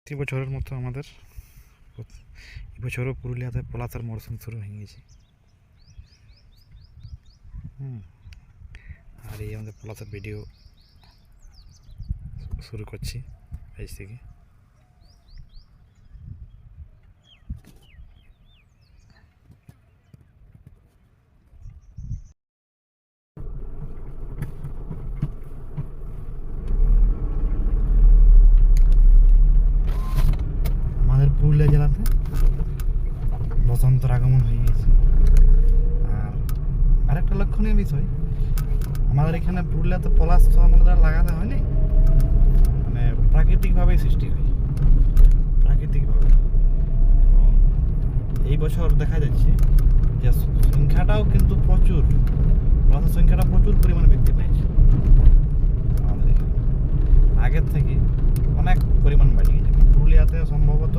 প্রতি বছরের মতো আমাদের এবছরও পুরুলিয়াতে পলাশের মরশুম শুরু হয়ে গেছে। আর এই আমাদের পলাশের ভিডিও শুরু করছি আজ থেকে। আমাদের পুরুলিয়া জেলাতে বসন্তের আগমন হয়ে গেছে। আর আরেকটা লক্ষণীয় বিষয়, আমাদের এখানে পুরুলিয়াতে পলাশ তো আমাদের লাগাতে হয়নি, মানে প্রাকৃতিকভাবেই সৃষ্টি হয়, প্রাকৃতিকভাবে। এবং এই বছর দেখা যাচ্ছে যে সংখ্যাটাও কিন্তু প্রচুর, পলাশের সংখ্যাটা প্রচুর পরিমাণে বৃদ্ধি পেয়েছে আমাদের এখানে, আগের থেকে অনেক পরিমাণ বাড়ি গেছে। পুরুলিয়াতে সম্ভবত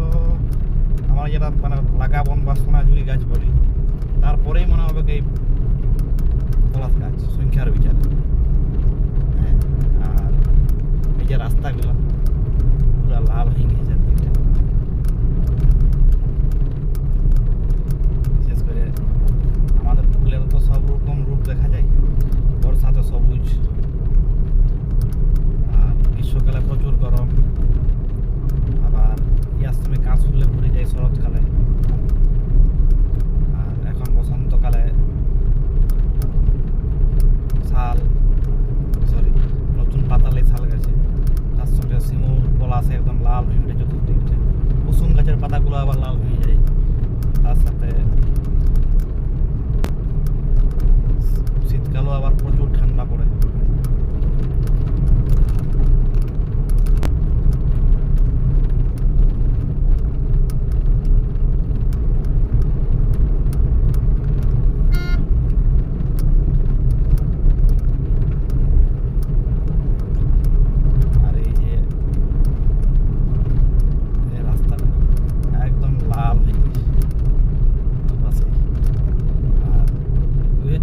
আমরা যেটা মানে লাগাবন বা সোনাঝুরি গাছ বলি, তারপরেই মনে হবে এই পলাশ গাছ সংখ্যার বিচার। হ্যাঁ, আর এই যে রাস্তাগুলো পুরো লাল হয়ে গেছে চারদিকটা। বিশেষ করে আমাদের পুরুলিয়াতে তো সব রকম রূপ দেখা যায়, বর্ষাতে সবুজ, আর গ্রীষ্মকালে প্রচুর গরম, আবার ইয়ার সময় কাঁচ ফুলে ভরে যায় শরৎকালে, আর এখন বসন্তকালে নতুন পাতালে শাল গাছে, তার সঙ্গে শিমুল পলাশে একদম লাল হয়ে উঠে চতুর্দিকটা। কুসুম গাছের পাতাগুলো আবার লাল হয়ে যায়, তার সাথে শীতকালও আবার প্রচুর ঠান্ডা পড়ে।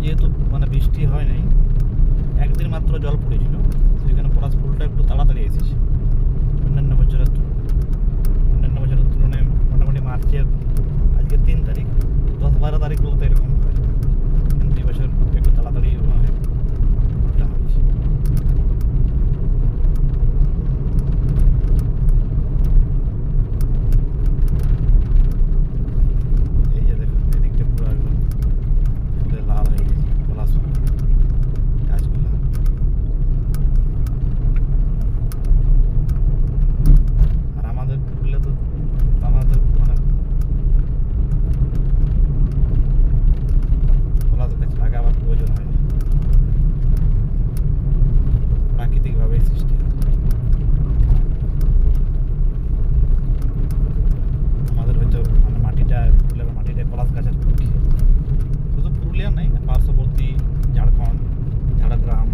যেহেতু মানে বৃষ্টি হয় নাই, একদিন মাত্র জল পড়েছিল, সেখানে পলাশ ফুলটা একটু তাড়াতাড়ি এসেছে অন্যান্য বছরের তুলনায়। মোটামুটি মার্চের আজকে 3 তারিখ, 10-12 তারিখগুলোতে এরকম হয়, কিন্তু এবছর একটু তাড়াতাড়ি ফুলটা হয়েছে। এই যে দেখুন, এদিকটা পুরো একদম ফুলে লাল হয়ে গেছে পলাশ গাছগুলো। আর আমাদের পুরুলিয়া তো আমাদের মানে পলাশ গাছ লাগাবার প্রয়োজন হয় না, প্রাকৃতিকভাবে সৃষ্টি হয়। আমাদের হয়তো মানে মাটিটা, পুরুলিয়ার মাটিটা পলাশ গাছের পক্ষে, শুধু পুরুলিয়া নেই, পার্শ্ববর্তী ঝাড়খণ্ড, ঝাড়গ্রাম,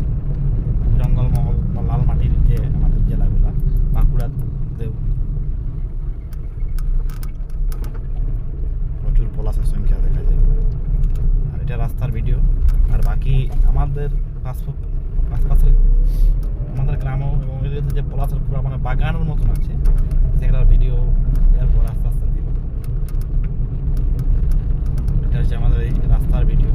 জঙ্গলমহল বা লাল মাটির যে আমাদের জেলাগুলো, বাঁকুড়াতেও প্রচুর পলাশের সংখ্যা দেখা যায়। আর এটা রাস্তার ভিডিও। আর বাকি আমাদের আশপাশের আমাদের গ্রামও এবং এগুলোতে যে পলাশের পুরো মানে বাগানের মতন আছে, সেগুলোর ভিডিও এরপর আস্তে আস্তে দিব। এটা হচ্ছে আমাদের এই রাস্তার ভিডিও।